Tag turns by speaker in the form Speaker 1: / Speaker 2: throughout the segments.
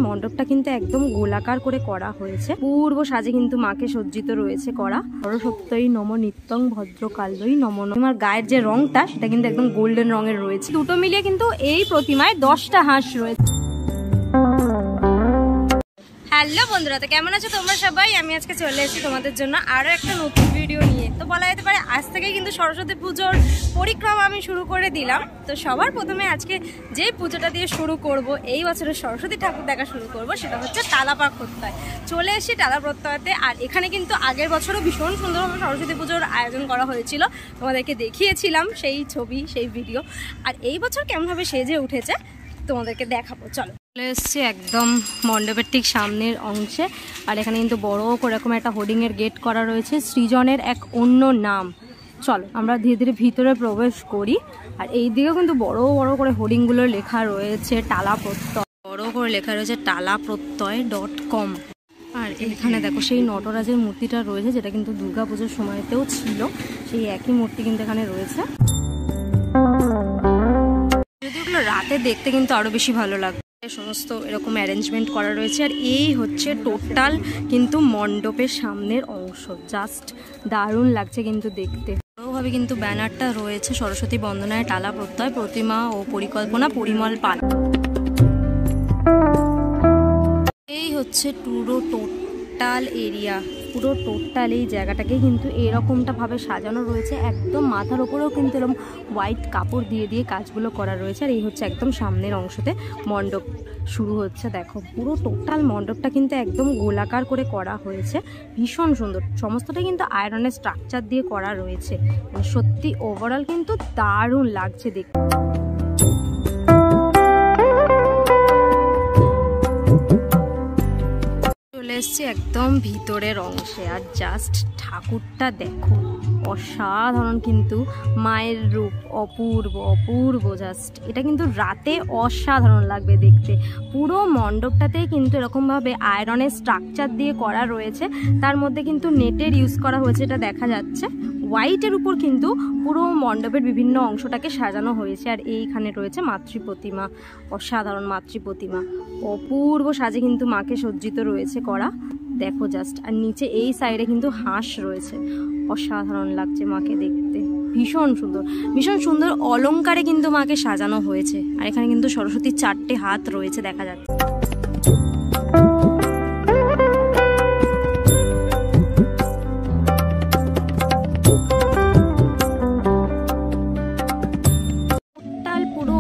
Speaker 1: মণ্ডপটা কিন্তু একদম গোলাকার করে করা হয়েছে। পূর্ব সাজে কিন্তু মাকে সজ্জিত রয়েছে করা। সরস্বত্যই নম নিত্যং ভদ্রকাল্যই নম নম। আমার গায়ের যে রংটা সেটা কিন্তু একদম গোল্ডেন রঙের রয়েছে। দুটো মিলিয়ে কিন্তু এই প্রতিমায় 10টা হাঁস রয়েছে। হ্যালো বন্ধুরা, তো কেমন আছো তোমরা সবাই? আমি আজকে চলে এসেছি তোমাদের জন্য আরও একটা নতুন ভিডিও নিয়ে। তো বলা যেতে পারে আজ থেকে কিন্তু সরস্বতী পুজোর পরিক্রমা আমি শুরু করে দিলাম। তো সবার প্রথমে আজকে যে পুজোটা দিয়ে শুরু করব, এই বছরের সরস্বতী ঠাকুর দেখা শুরু করব, সেটা হচ্ছে টালাপা প্রত্যয়। চলে এসেছি টালা প্রত্যয়তে। আর এখানে কিন্তু আগের বছরও ভীষণ সুন্দরভাবে সরস্বতী পুজোর আয়োজন করা হয়েছিল, তোমাদেরকে দেখিয়েছিলাম সেই ছবি সেই ভিডিও। আর এই বছর কেমনভাবে সেজে উঠেছে তোমাদেরকে দেখাবো। চলো, চলে এসছি একদম মণ্ডপের ঠিক সামনের অংশে। আর এখানে কিন্তু বড় করে এরকম একটা হোর্ডিংয়ের গেট করা রয়েছে, সৃজনের এক অন্য নাম। চলো আমরা ধীরে ধীরে ভিতরে প্রবেশ করি। আর এই দিকেও কিন্তু বড় বড় করে হোর্ডিংগুলো লেখা রয়েছে টালা প্রত্যয়, বড় করে লেখা রয়েছে টালাপ্রত্যয়.com। আর এখানে দেখো সেই নটরাজের মূর্তিটা রয়েছে, যেটা কিন্তু দুর্গাপুজোর সময়তেও ছিল, সেই একই মূর্তি কিন্তু এখানে রয়েছে। যদি ওগুলো রাতে দেখতে কিন্তু আরো বেশি ভালো লাগবে। সমস্ত এরকম অ্যারেঞ্জমেন্ট করা রয়েছে। আর এই হচ্ছে টোটাল কিন্তু মণ্ডপের সামনের অংশ। জাস্ট দারুণ লাগছে কিন্তু দেখতে। বড়োভাবে কিন্তু ব্যানারটা রয়েছে সরস্বতী বন্দনায় টালা প্রত্যয়, প্রতিমা ও পরিকল্পনা পরিমল পাল। এই হচ্ছে পুরো টোটাল এরিয়া, পুরো টোটাল এই জায়গাটাকে কিন্তু এরকমটা ভাবে সাজানো রয়েছে। একদম মাথার ওপরেও কিন্তু এরকম হোয়াইট কাপড় দিয়ে দিয়ে কাজগুলো করা রয়েছে। আর এই হচ্ছে একদম সামনের অংশতে মণ্ডপ শুরু হচ্ছে। দেখো পুরো টোটাল মণ্ডপটা কিন্তু একদম গোলাকার করে করা হয়েছে, ভীষণ সুন্দর। সমস্তটা কিন্তু আয়রনের স্ট্রাকচার দিয়ে করা রয়েছে। মানে সত্যি ওভারঅল কিন্তু দারুণ লাগছে দেখতে। চলে এসছি একদম ভিতরের অংশে। আর জাস্ট ঠাকুরটা দেখো, অসাধারণ কিন্তু মায়ের রূপ, অপূর্ব অপূর্ব। জাস্ট এটা কিন্তু রাতে অসাধারণ লাগবে দেখতে। পুরো মণ্ডপটাতেই কিন্তু এরকমভাবে আয়রনের স্ট্রাকচার দিয়ে করা রয়েছে, তার মধ্যে কিন্তু নেটের ইউজ করা হয়েছে, এটা দেখা যাচ্ছে। হোয়াইটের উপর কিন্তু পুরো মণ্ডপের বিভিন্ন অংশটাকে সাজানো হয়েছে। আর এইখানে রয়েছে মাতৃ প্রতিমা, অসাধারণ মাতৃ প্রতিমা, অপূর্ব সাজে কিন্তু মাকে সজ্জিত রয়েছে করা। দেখো জাস্ট। আর নিচে এই সাইডে কিন্তু হাঁস রয়েছে, অসাধারণ লাগছে মাকে দেখতে, ভীষণ সুন্দর ভীষণ সুন্দর অলংকারে কিন্তু মাকে সাজানো হয়েছে। আর এখানে কিন্তু সরস্বতীর 4টে হাত রয়েছে, দেখা যাচ্ছে।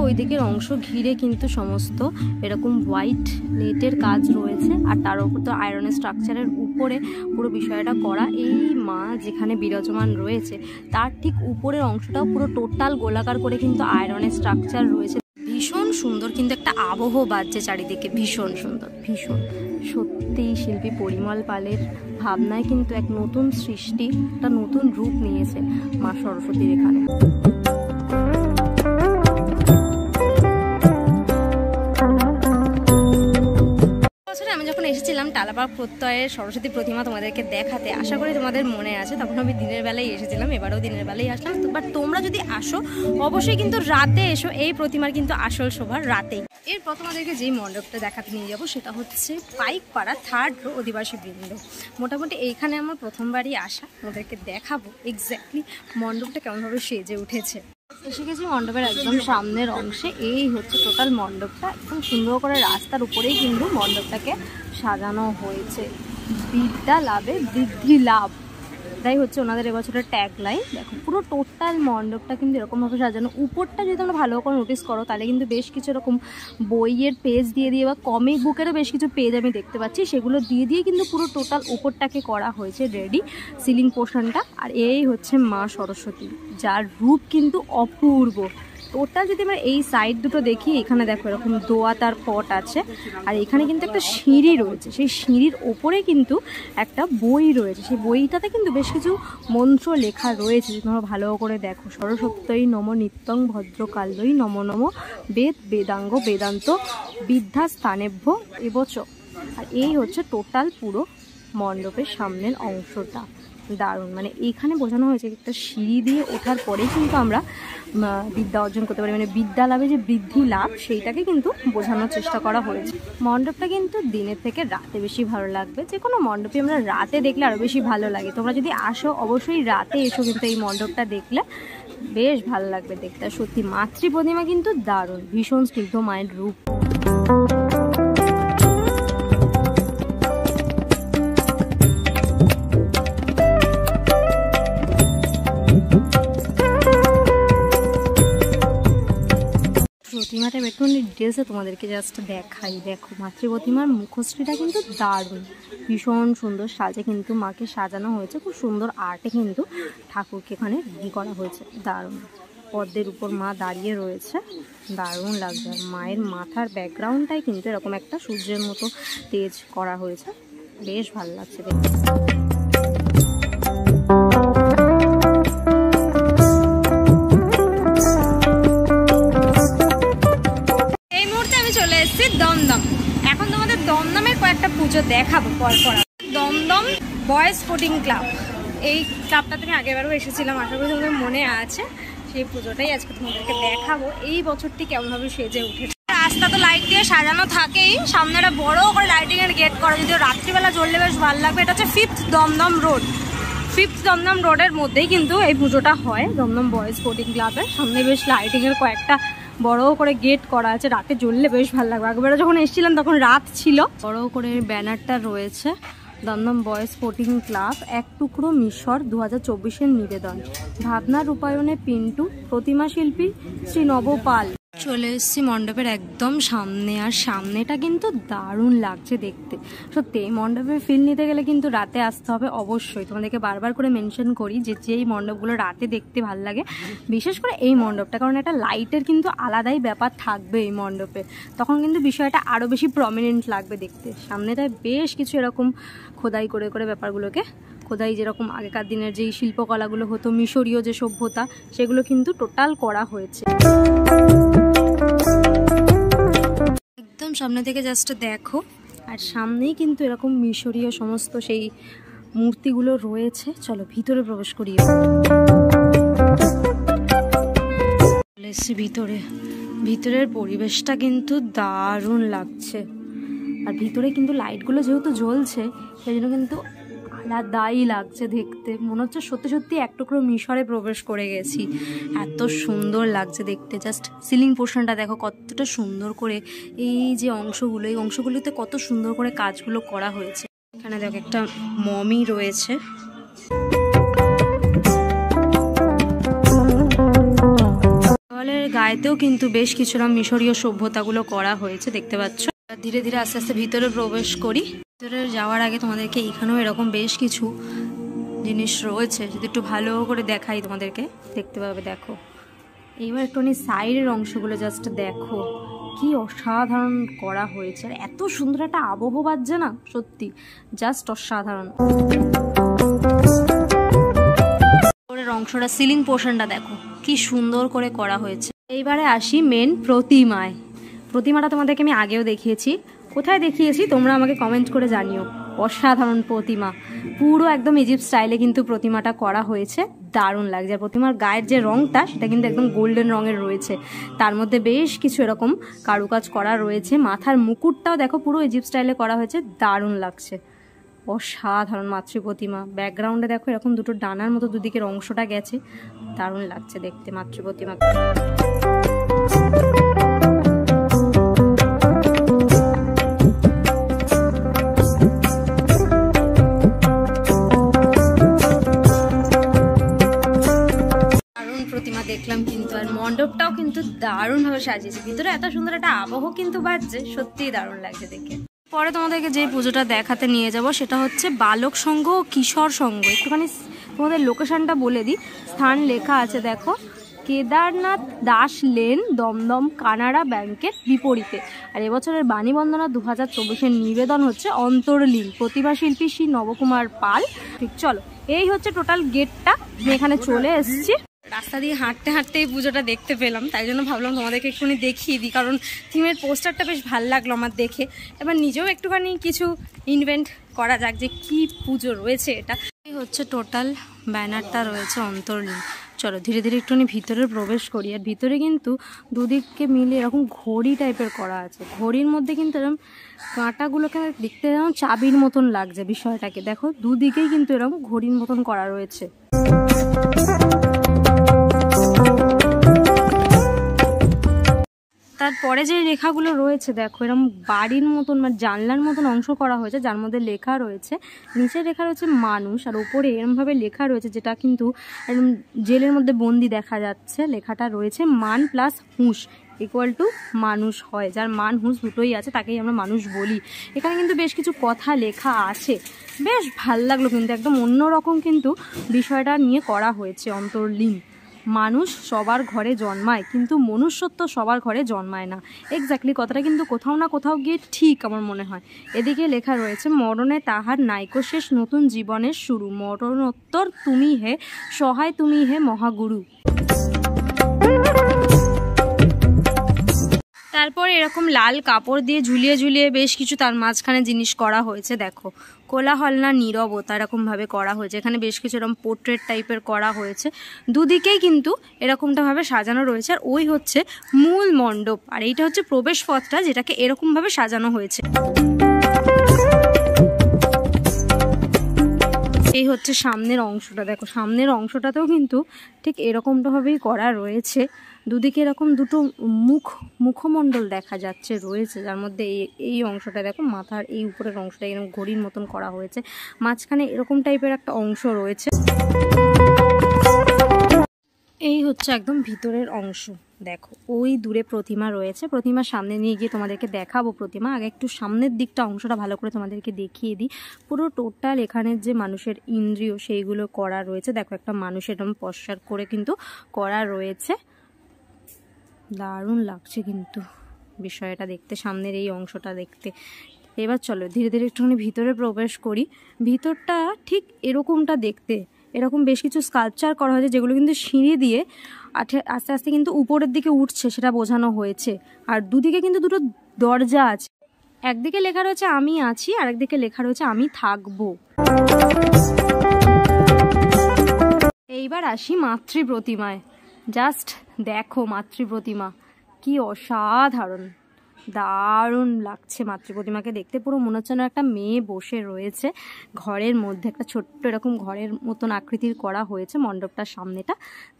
Speaker 1: ওই দিকের অংশ ঘিরে কিন্তু সমস্ত এরকম হোয়াইট নেটের কাজ রয়েছে। আর তার উপর তো আয়রনের স্ট্রাকচারের উপরে পুরো বিষয়টা করা। এই মা যেখানে বিরাজমান রয়েছে তার ঠিক উপরের অংশটাও পুরো টোটাল গোলাকার করে কিন্তু আয়রনের স্ট্রাকচার রয়েছে। ভীষণ সুন্দর কিন্তু একটা আবহ বাজছে চারিদিকে, ভীষণ সুন্দর ভীষণ। সত্যি শিল্পী পরিমল পালের ভাবনায় কিন্তু এক নতুন সৃষ্টি, একটা নতুন রূপ নিয়েছে মা সরস্বতীর এখানে। আমি যখন এসেছিলাম টালাপা প্রত্যয়ের সরস্বতী প্রতিমা তোমাদেরকে দেখাতে, আশা করি তোমাদের মনে আছে, তখন আমি দিনের বেলায় এসেছিলাম, এবারেও দিনের বেলায় আসলাম। বাট তোমরা যদি আসো অবশ্যই কিন্তু রাতে এসো, এই প্রতিমার কিন্তু আসল শোভা রাতেই। এরপর তোমাদেরকে যেই মণ্ডপটা দেখাতে নিয়ে যাবো সেটা হচ্ছে পাইকপাড়া 3rd রো অধিবাসী বৃন্দ। মোটামুটি এইখানে আমার প্রথমবারই আসা, তোমাদেরকে দেখাবো এক্স্যাক্টলি মণ্ডপটা কেমনভাবে সেজে উঠেছে। এসে গেছি মণ্ডপের একদম সামনের অংশে। এই হচ্ছে টোটাল মণ্ডপটা, একদম সুন্দর করে রাস্তার উপরেই কিন্তু মণ্ডপটাকে সাজানো হয়েছে। বিদ্যা লাভে বৃদ্ধি লাভ, এটাই হচ্ছে ওনাদের এবছরের ট্যাগ লাইন। দেখো পুরো টোটাল মণ্ডপটা কিন্তু এরকমভাবে সাজানো। উপরটা যদি তোমরা ভালো করে নোটিস করো তাহলে কিন্তু বেশ কিছু এরকম বইয়ের পেজ দিয়ে দিয়ে বা কমিক বুকেরও বেশ কিছু পেজ আমি দেখতে পাচ্ছি, সেগুলো দিয়ে দিয়ে কিন্তু পুরো টোটাল উপরটাকে করা হয়েছে রেডি, সিলিং পোর্শনটা। আর এই হচ্ছে মা সরস্বতী, যার রূপ কিন্তু অপূর্ব। টোটাল যদি আমরা এই সাইড দুটো দেখি, এখানে দেখো এরকম দোয়া তার পট আছে। আর এখানে কিন্তু একটা সিঁড়ি রয়েছে, সেই সিঁড়ির ওপরে কিন্তু একটা বই রয়েছে, সেই বইটাতে কিন্তু বেশ কিছু মন্ত্র লেখা রয়েছে, তোমরা ভালো করে দেখো। সরস্বত্যই নম নিত্যং ভদ্রকাল্যই নম নম বেদ বেদাঙ্গ বেদান্ত বিদ্যা স্থানেভ্য এবচ। আর এই হচ্ছে টোটাল পুরো মণ্ডপের সামনের অংশটা। দারুণ। মানে এইখানে বোঝানো হয়েছে একটা সিঁড়ি দিয়ে ওঠার পরেই কিন্তু আমরা বিদ্যা অর্জন করতে পারি, মানে বিদ্যা লাভে যে বৃদ্ধি লাভ সেইটাকে কিন্তু বোঝানোর চেষ্টা করা হয়েছে। মণ্ডপটা কিন্তু দিনের থেকে রাতে বেশি ভালো লাগবে, যে কোনো মণ্ডপে আমরা রাতে দেখলে আরও বেশি ভালো লাগে। তোমরা যদি আসো অবশ্যই রাতে এসো, কিন্তু এই মণ্ডপটা দেখলে বেশ ভালো লাগবে দেখতে। সত্যি মাতৃ প্রতিমা কিন্তু দারুণ, ভীষণ স্নিগ্ধ মায়ের রূপ। প্রতিমাটা একটু ডিটেলসে তোমাদেরকে জাস্ট দেখাই। দেখো মাতৃ প্রতিমার মুখশ্রীটা কিন্তু দারুণ, ভীষণ সুন্দর সাজে কিন্তু মাকে সাজানো হয়েছে, খুব সুন্দর আর্টে কিন্তু ঠাকুরকে এখানে করা হয়েছে, দারুণ। পদ্মের উপর মা দাঁড়িয়ে রয়েছে, দারুণ লাগছে। আর মায়ের মাথার ব্যাকগ্রাউন্ডটাই কিন্তু এরকম একটা সূর্যের মতো তেজ করা হয়েছে, বেশ ভালো লাগছে দেখতে। দমদম, এখন তোমাদের দমদমের কয়েকটা পুজো দেখাবো পরপর। দমদম বয়েজ স্পোর্টিং ক্লাব, এই ক্লাবটা থেকে আগেরবারও এসেছিলাম, আশা করি তোমাদের মনে আছে। সেই পুজোটাই আজকে তোমাদেরকে দেখাবো, এই বছরটি কেমনভাবে সেজে উঠেছে। রাস্তা তো লাইট দিয়ে সাজানো থাকেই, সামনে একটা বড় করে লাইটিং এর গেট করা, যদিও রাত্রিবেলা জ্বললে বেশ ভালো লাগবে। এটা হচ্ছে 5th Dumdum road, 5th Dumdum রোডের মধ্যেই কিন্তু এই পুজোটা হয়, দমদম বয়েজ স্পোর্টিং ক্লাবের সামনে বেশ লাইটিং এর কয়েকটা বড় করে গেট করা আছে, রাতে জ্বললে বেশ ভালো লাগবে। আগেবারে যখন এসেছিলাম তখন রাত ছিল। বড় করে ব্যানারটা রয়েছে, দমদম বয়েজ স্পোর্টিং ক্লাব, এক টুকরো মিশর 2024-এর নিবেদন, ভাবনা রূপায়ণে পিন্টু, প্রতিমা শিল্পী শ্রী নবপাল। চলে এসেছি মণ্ডপের একদম সামনে, আর সামনেটা কিন্তু দারুণ লাগছে দেখতে। সত্যি এই মণ্ডপের ফিল নিতে গেলে কিন্তু রাতে আসতে হবে অবশ্যই। তোমাদেরকে বারবার করে মেনশন করি যে যেই মণ্ডপগুলো রাতে দেখতে ভাল লাগে, বিশেষ করে এই মণ্ডপটা, কারণ একটা লাইটের কিন্তু আলাদাই ব্যাপার থাকবে এই মণ্ডপে, তখন কিন্তু বিষয়টা আরও বেশি প্রমিনেন্ট লাগবে দেখতে। সামনেটায় বেশ কিছু এরকম খোদাই করে করে ব্যাপারগুলোকে, খোদাই যেরকম আগেকার দিনের যেই শিল্পকলাগুলো হতো, মিশরীয় যে সভ্যতা, সেগুলো কিন্তু টোটাল করা হয়েছে। একদম সামনে থেকে জাস্ট দেখো, আর সামনেই কিন্তু এরকম মিশরীয় সমস্ত সেই মূর্তিগুলো রয়েছে। চলো ভিতরে প্রবেশ করি। ভিতরে, ভিতরের পরিবেশটা কিন্তু দারুণ লাগছে, আর ভিতরে কিন্তু লাইটগুলো যেহেতু জ্বলছে সেই জন্য কিন্তু আলাদাই লাগছে দেখতে, মনে হচ্ছে সত্যি সত্যি এক টুকরো মিশরে প্রবেশ করে গেছি, এত সুন্দর লাগছে দেখতে। জাস্ট সিলিং পোর্শনটা দেখো কতটা সুন্দর করে, এই যে অংশগুলো, এই অংশগুলোতে কত সুন্দর করে কাজগুলো করা হয়েছে। এখানে দেখো একটা মমি রয়েছে, দেওয়ালের গায়েতেও কিন্তু বেশ কিছুটা মিশরীয় সভ্যতাগুলো করা হয়েছে, দেখতে পাচ্ছ। ধীরে ধীরে আস্তে আস্তে ভিতরে প্রবেশ করি। ভিতরে যাওয়ার আগে তোমাদেরকে এখানেও এরকম বেশ কিছু জিনিস রয়েছে, যদি একটু ভালো করে দেখাই তোমাদেরকে দেখতে পাবে। দেখো এইবার একটুখানি সাইডের অংশগুলো জাস্ট দেখো, কি অসাধারণ করা হয়েছে, আর এত সুন্দর একটা আবহ বাজছে না, সত্যি জাস্ট অসাধারণ। অংশটা সিলিং পোর্শনটা দেখো কি সুন্দর করে করা হয়েছে। এইবারে আসি মেন প্রতিমায়। প্রতিমাটা তোমাদেরকে আমি আগেও দেখিয়েছি, কোথায় দেখিয়েছি তোমরা আমাকে কমেন্ট করে জানিও। অসাধারণ প্রতিমা, পুরো একদম ইজিপ্ট স্টাইলে কিন্তু প্রতিমাটা করা হয়েছে, দারুণ লাগছে। আর প্রতিমার গায়ের যে রংটা সেটা কিন্তু একদম গোল্ডেন রঙের রয়েছে, তার মধ্যে বেশ কিছু এরকম কারুকাজ করা রয়েছে। মাথার মুকুটটাও দেখো পুরো ইজিপ্ট স্টাইলে করা হয়েছে, দারুণ লাগছে, অসাধারণ মাতৃ প্রতিমা। ব্যাকগ্রাউন্ডে দেখো এরকম দুটো ডানার মতো দুদিকের অংশটা গেছে, দারুণ লাগছে দেখতে মাতৃ প্রতিমা। প্রতিমা দেখলাম কিন্তু, আর মণ্ডপটাও কিন্তু দারুণভাবে সাজিয়েছে, ভিতরে এত সুন্দর একটা আবহ কিন্তু বাজছে, সত্যিই দারুণ লাগছে দেখে। পরে তোমাদেরকে যে পুজোটা দেখাতে নিয়ে যাব সেটা হচ্ছে বালক সংঘ ও কিশোর সংঘ। একটুখানি তোমাদের লোকেশনটা বলে দিই, স্থান লেখা আছে দেখো, কেদারনাথ দাস লেন, দমদম কানাড়া ব্যাংকের বিপরীতে। আর এবছরের বাণী বন্দনা 2024-এর নিবেদন হচ্ছে অন্তর্লীন, প্রতিভা শিল্পী শ্রী নবকুমার পাল। ঠিক, চলো এই হচ্ছে টোটাল গেটটা, আমি এখানে চলে এসেছি। রাস্তা দিয়ে হাঁটতে হাঁটতে এই পুজোটা দেখতে পেলাম, তাই জন্য ভাবলাম তোমাদেরকে একটুখানি দেখিয়ে দিই, কারণ থিমের পোস্টারটা বেশ ভালো লাগলো আমার দেখে। এবার নিজেও একটুখানি কিছু ইনভেন্ট করা যাক যে কি পুজো রয়েছে। এটা এই হচ্ছে টোটাল ব্যানারটা রয়েছে অন্তর্লীন। চলো ধীরে ধীরে একটুখানি ভিতরে প্রবেশ করি। আর ভিতরে কিন্তু দুদিককে মিলে এরকম ঘড়ি টাইপের করা আছে। ঘড়ির মধ্যে কিন্তু এরকম কাঁটাগুলোকে দেখতে যেমন চাবির মতন লাগছে বিষয়টাকে। দেখো দুদিকেই কিন্তু এরকম ঘড়ির মতন করা রয়েছে। তারপরে যে রেখাগুলো রয়েছে দেখো এরকম বাড়ির মতন মানে জানলার মতন অংশ করা হয়েছে, যার মধ্যে লেখা রয়েছে, নিচে লেখা রয়েছে মানুষ, আর উপরে এরমভাবে লেখা রয়েছে যেটা কিন্তু একদম জেলের মধ্যে বন্দি দেখা যাচ্ছে। লেখাটা রয়েছে মান প্লাস হুঁশ ইকুয়াল টু মানুষ হয়, যার মান হুঁশ দুটোই আছে তাকেই আমরা মানুষ বলি। এখানে কিন্তু বেশ কিছু কথা লেখা আছে, বেশ ভাল লাগলো কিন্তু একদম অন্যরকম কিন্তু বিষয়টা নিয়ে করা হয়েছে। অন্তর্লীন মানুষ সবার ঘরে জন্মায় কিন্তু মনুষ্যত্ব সবার ঘরে জন্মায় না। এক্স্যাক্টলি কথাটা কিন্তু কোথাও না কোথাও গিয়ে ঠিক আমার মনে হয়। এদিকে লেখা রয়েছে মরণে তাহার নাইকো শেষ নতুন জীবনের শুরু, মরণোত্তর তুমি হে সহায় তুমি হে মহাগুরু। তারপর এরকম লাল কাপড় দিয়ে ঝুলিয়ে ঝুলিয়ে বেশ কিছু তার মাঝখানে জিনিস করা হয়েছে। দেখো কোলাহল না নীরবতা এরকমভাবে করা হয়েছে। এখানে বেশ কিছু এরকম পোর্ট্রেট টাইপের করা হয়েছে, দুদিকেই কিন্তু এরকমটাভাবে সাজানো রয়েছে। আর ওই হচ্ছে মূল মণ্ডপ, আর এইটা হচ্ছে প্রবেশ পথটা যেটাকে এরকমভাবে সাজানো হয়েছে। এই হচ্ছে সামনের অংশটা। দেখো সামনের অংশটাতেও কিন্তু ঠিক এরকমটাভাবেই করা রয়েছে। দুদিকে এরকম দুটো মুখমণ্ডল দেখা যাচ্ছে রয়েছে, যার মধ্যে এই অংশটা দেখো মাথার এই উপরের অংশটা এরকম ঘড়ির মতন করা হয়েছে। মাঝখানে এরকম টাইপের একটা অংশ রয়েছে। এই হচ্ছে একদম ভিতরের অংশ। দেখো ওই দূরে প্রতিমা রয়েছে, প্রতিমার সামনে নিয়ে গিয়ে তোমাদেরকে দেখাবো প্রতিমা। আগে একটু সামনের দিকটা অংশটা ভালো করে তোমাদেরকে দেখিয়ে দিই। পুরো টোটাল এখানের যে মানুষের ইন্দ্রিয় সেইগুলো করা রয়েছে। দেখো একটা মানুষের এরকম পশ্চার করে কিন্তু করা রয়েছে, দারুণ লাগছে কিন্তু বিষয়টা দেখতে, সামনের এই অংশটা দেখতে। এবার চলো ধীরে ধীরে একটুখানি ভিতরে প্রবেশ করি। ভিতরটা ঠিক এরকমটা দেখতে, এরকম বেশ কিছু স্কাল্পচার করা হয়েছে যেগুলো কিন্তু সিঁড়ি দিয়ে আস্তে আস্তে কিন্তু উপরের দিকে উঠছে সেটা বোঝানো হয়েছে। আর দুদিকে কিন্তু দুটো দরজা আছে, একদিকে লেখা রয়েছে আমি আছি, আর একদিকে লেখা রয়েছে আমি থাকবো। এইবার আসি মাতৃ প্রতিমায়। জাস্ট দেখো মাতৃ প্রতিমা কি অসাধারণ, দারুণ লাগছে মাতৃ প্রতিমাকে দেখতে। পুরো মনে হচ্ছে না একটা মেয়ে বসে রয়েছে ঘরের মধ্যে, একটা ছোট্ট এরকম ঘরের মতন আকৃতির করা হয়েছে মণ্ডপটার সামনেটা।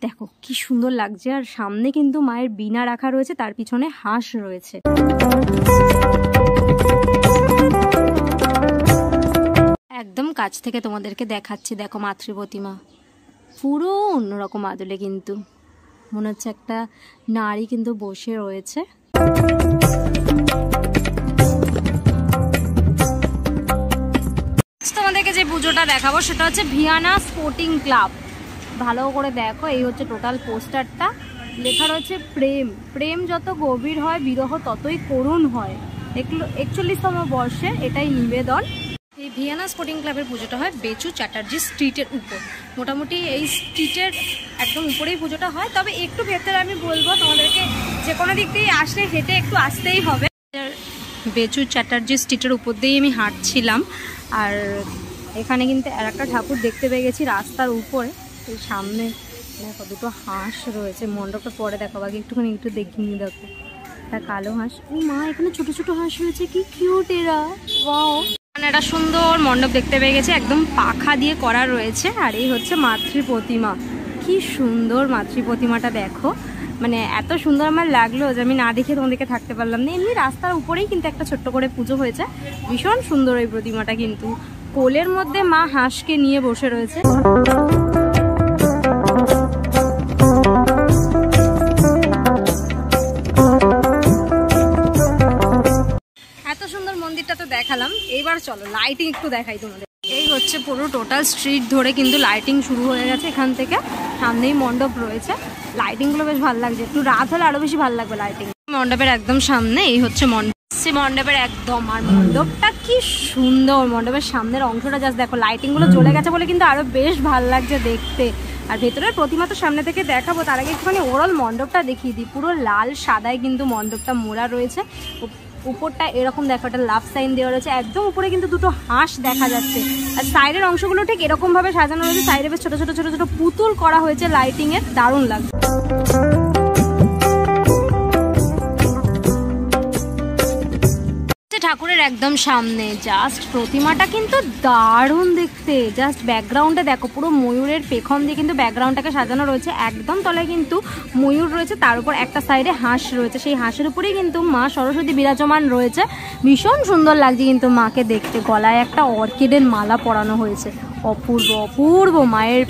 Speaker 1: দেখো কি সুন্দর লাগছে। আর সামনে কিন্তু মায়ের বীণা রাখা রয়েছে, তার পিছনে হাঁস রয়েছে। একদম কাছ থেকে তোমাদেরকে দেখাচ্ছি। দেখো মাতৃ প্রতিমা পুরো অন্যরকম আদলে, কিন্তু মনে হচ্ছে একটা নারী কিন্তু বসে রয়েছে। তোমাদেরকে যে পুজোটা দেখাবো সেটা হচ্ছে ভিয়ানা স্পোর্টিং ক্লাব। ভালো করে দেখো, এই হচ্ছে টোটাল পোস্টারটা। লেখা রয়েছে প্রেম, প্রেম যত গভীর হয় বিরহ ততই করুণ হয়। 41তম বর্ষে এটাই নিবেদন। এই ভিয়ানা স্পোর্টিং ক্লাবের পুজোটা হয় বেচু চ্যাটার্জি স্ট্রিটের উপর। মোটামুটি এই স্ট্রিটের একদম উপরেই পুজোটা হয়, তবে একটু ভেতরে আমি বলবো তোমাদেরকে যে কোনো দিক দিয়ে আসলে হেঁটে একটু আসতেই হবে। বেচু চ্যাটার্জি স্ট্রিটের উপর দিয়েই আমি হাঁটছিলাম। আর এখানে কিন্তু আর একটা ঠাকুর দেখতে পেয়ে গেছি রাস্তার উপরে। এই সামনে দেখো দুটো হাঁস রয়েছে। মণ্ডপটা পরে দেখো, আগে একটুখানি একটু দেখিনি। দেখো একটা কালো হাঁস, ও মা এখানে ছোট ছোট হাঁস রয়েছে, কি কিউট এরা। ওয়াও, একটা সুন্দর মণ্ডপ দেখতে পেয়ে গেছে, একদম পাখা দিয়ে করা রয়েছে। আর এই হচ্ছে মাতৃ প্রতিমা, কি সুন্দর মাতৃ প্রতিমাটা দেখো। মানে এত সুন্দর আমার লাগলো যে আমি না দেখে তোমাদেরকে থাকতে পারলাম না। এমনি রাস্তার উপরেই কিন্তু একটা ছোট্ট করে পুজো হয়েছে, ভীষণ সুন্দর এই প্রতিমাটা। কিন্তু কোলের মধ্যে মা হাঁসকে নিয়ে বসে রয়েছে। এত সুন্দর মন্দিরটা তো দেখালাম, এইবার চলো লাইটিং একটু দেখাই তোমাদের। এই হচ্ছে পুরো টোটাল স্ট্রিট ধরে কিন্তু লাইটিং শুরু হয়ে গেছে। এখান থেকে সামনেই মণ্ডপ রয়েছে, লাইটিং গুলো বেশ ভালো লাগছে। একটু রাত হলে আরো বেশি ভালো লাগবে লাইটিং। মণ্ডপের একদম সামনে এই হচ্ছে মণ্ডপের একদম, আর মণ্ডপটা কি সুন্দর। মণ্ডপের সামনের অংশটা জাস্ট দেখো, লাইটিং গুলো জ্বলে গেছে বলে কিন্তু আরো বেশ ভালো লাগছে দেখতে। আর ভেতরের প্রতিমা তো সামনে থেকে দেখাবো, তার আগে একটুখানি ওরাল মণ্ডপটা দেখিয়ে দিই। পুরো লাল সাদায় কিন্তু মণ্ডপটা মোড়া রয়েছে। উপরটা এরকম দেখো, একটা লাভ সাইন দেওয়া রয়েছে, একদম উপরে কিন্তু দুটো হাঁস দেখা যাচ্ছে। আর সাইডের অংশগুলো ঠিক এরকম ভাবে সাজানো রয়েছে, সাইডে বেশ ছোট ছোট ছোট ছোট পুতুল করা হয়েছে লাইটিং এর, দারুণ লাগছে। ঠাকুরের একদম সামনে জাস্ট প্রতিমাটা কিন্তু দারুণ দেখতে, জাস্ট ব্যাকগ্রাউন্ডে দেখো পুরো ময়ূরের পেখম দিয়ে কিন্তু ব্যাকগ্রাউন্ডটাকে সাজানো রয়েছে, একদম তলায় কিন্তু ময়ূর রয়েছে, তার উপর একটা সাইডে হাঁস রয়েছে, সেই হাঁসের উপরেই কিন্তু মা সরস্বতী বিরাজমান রয়েছে। ভীষণ সুন্দর লাগছে কিন্তু মাকে দেখতে, গলায় একটা অর্কিডের মালা পরানো হয়েছে, অপূর্ব অপূর্ব মায়ের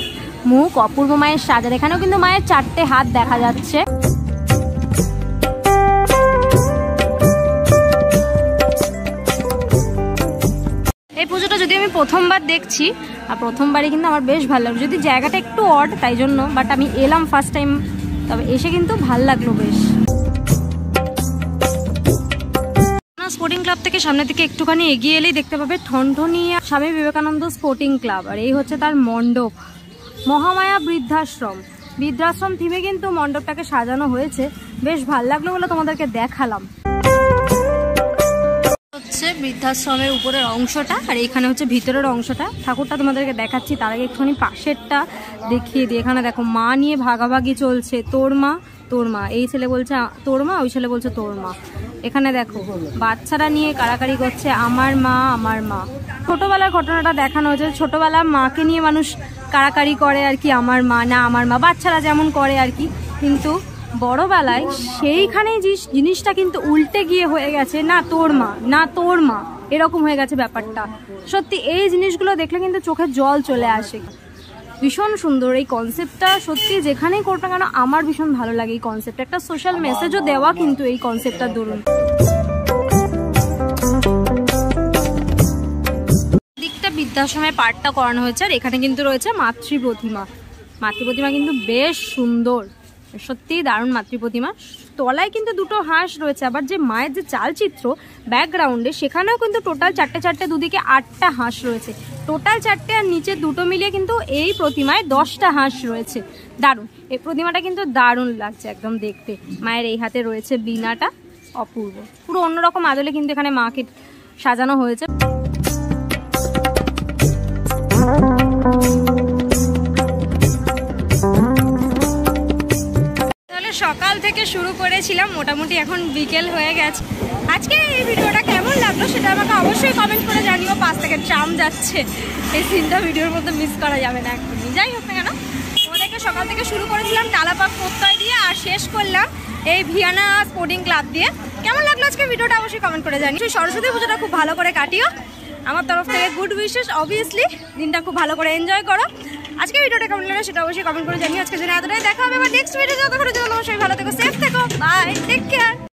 Speaker 1: মুখ, অপূর্ব মায়ের সাজার। এখানেও কিন্তু মায়ের 4টে হাত দেখা যাচ্ছে। এই পুজোটা যদি আমি প্রথমবার দেখছি, আর প্রথমবারই কিন্তু আমার বেশ ভালো লাগলো, যদি জায়গাটা একটু অড তাই জন্য, বাট আমি এলাম ফার্স্ট টাইম, তবে এসে কিন্তু ভাল লাগলো বেশ। স্পোর্টিং ক্লাব থেকে সামনের দিকে একটুখানি এগিয়ে এলেই দেখতে পাবে ঠনঠনিয়া স্বামী বিবেকানন্দ স্পোর্টিং ক্লাব, আর এই হচ্ছে তার মণ্ডপ, মহামায়া বৃদ্ধাশ্রম। বৃদ্ধাশ্রম থিমে কিন্তু মণ্ডপটাকে সাজানো হয়েছে, বেশ ভাল লাগলো বলে তোমাদেরকে দেখালাম। হচ্ছে বৃদ্ধাশ্রমের উপরের অংশটা, আর এখানে হচ্ছে ভিতরের অংশটা। ঠাকুরটা তোমাদেরকে দেখাচ্ছি, তার আগে একটুখানি পাশেরটা দেখিয়ে দিই। এখানে দেখো মা নিয়ে ভাগাভাগি চলছে, তোর মা তোর মা, এই ছেলে বলছে তোর মা, ওই ছেলে বলছে তোর মা। এখানে দেখো বাচ্চারা নিয়ে কাড়াকাড়ি করছে, আমার মা আমার মা। ছোটবেলার ঘটনাটা দেখানো হয়েছে, ছোটবেলা মাকে নিয়ে মানুষ কাড়াকাড়ি করে আর কি, আমার মা না আমার মা, বাচ্চারা যেমন করে আর কি, কিন্তু বড়বেলায় সেইখানেই জিনিসটা কিন্তু উল্টে গিয়ে হয়ে গেছে, না তোর মা না তোর মা, এরকম হয়ে গেছে ব্যাপারটা। সত্যি এই জিনিসগুলো দেখলে কিন্তু চোখে জল চলে আসে। ভীষণ সুন্দর এই কনসেপ্টটা, সত্যি যেখানেই করবে কেন আমার ভীষণ ভালো লাগে এই কনসেপ্ট। একটা সোশ্যাল মেসেজও দেওয়া কিন্তু এই কনসেপ্টটার দরুন। দিকটা বৃদ্ধাশ্রমের পার্টটা করানো হয়েছে, আর এখানে কিন্তু রয়েছে মাতৃ প্রতিমা। মাতৃ প্রতিমা কিন্তু বেশ সুন্দর, সত্যি দারুণ মাতৃ প্রতিমা। তলায় কিন্তু দুটো হাঁস রয়েছে, আবার যে মায়ের যে চালচিত্র ব্যাকগ্রাউন্ডে সেখানেও কিন্তু টোটাল 4টে 4টে, দুদিকে 8টা হাঁস রয়েছে, টোটাল 4টে, আর নিচে দুটো মিলিয়ে কিন্তু এই প্রতিমায় 10টা হাঁস রয়েছে। দারুণ এই প্রতিমাটা কিন্তু দারুণ লাগছে একদম দেখতে। মায়ের এই হাতে রয়েছে বীণাটা, অপূর্ব, পুরো অন্যরকম আদলে কিন্তু এখানে মাকে সাজানো হয়েছে। সকাল থেকে শুরু করেছিলাম, মোটামুটি এখন বিকেল হয়ে গেছে। আজকে এই ভিডিওটা কেমন লাগলো সেটা আমাকে অবশ্যই কমেন্ট করে জানিও। 5 থেকে ট্রাম যাচ্ছে, এই সিনটা ভিডিওর মধ্যে মিস করা যাবে না একদমই। যাই হোক না কেন, তোমাদেরকে সকাল থেকে শুরু করেছিলাম টালাপাক প্রত্যয় দিয়ে, আর শেষ করলাম এই ভিয়ানা স্পোর্টিং ক্লাব দিয়ে। কেমন লাগলো আজকে ভিডিওটা অবশ্যই কমেন্ট করে জানিও। সরস্বতী পুজোটা খুব ভালো করে কাটিও, আমার তরফ থেকে গুড উইশেস। অবভিয়াসলি দিনটা খুব ভালো করে এনজয় করো। আজকে ভিডিওটা কেমন লাগলো সেটা অবশ্যই কমেন্ট করে জানিও। আজকে জন্য এতটাই, দেখা হবে আবার নেক্সট ভিডিও। যতক্ষণ তোমার সবাই ভালো থেকো, সেফ থেকো, বাই, টেক কেয়ার।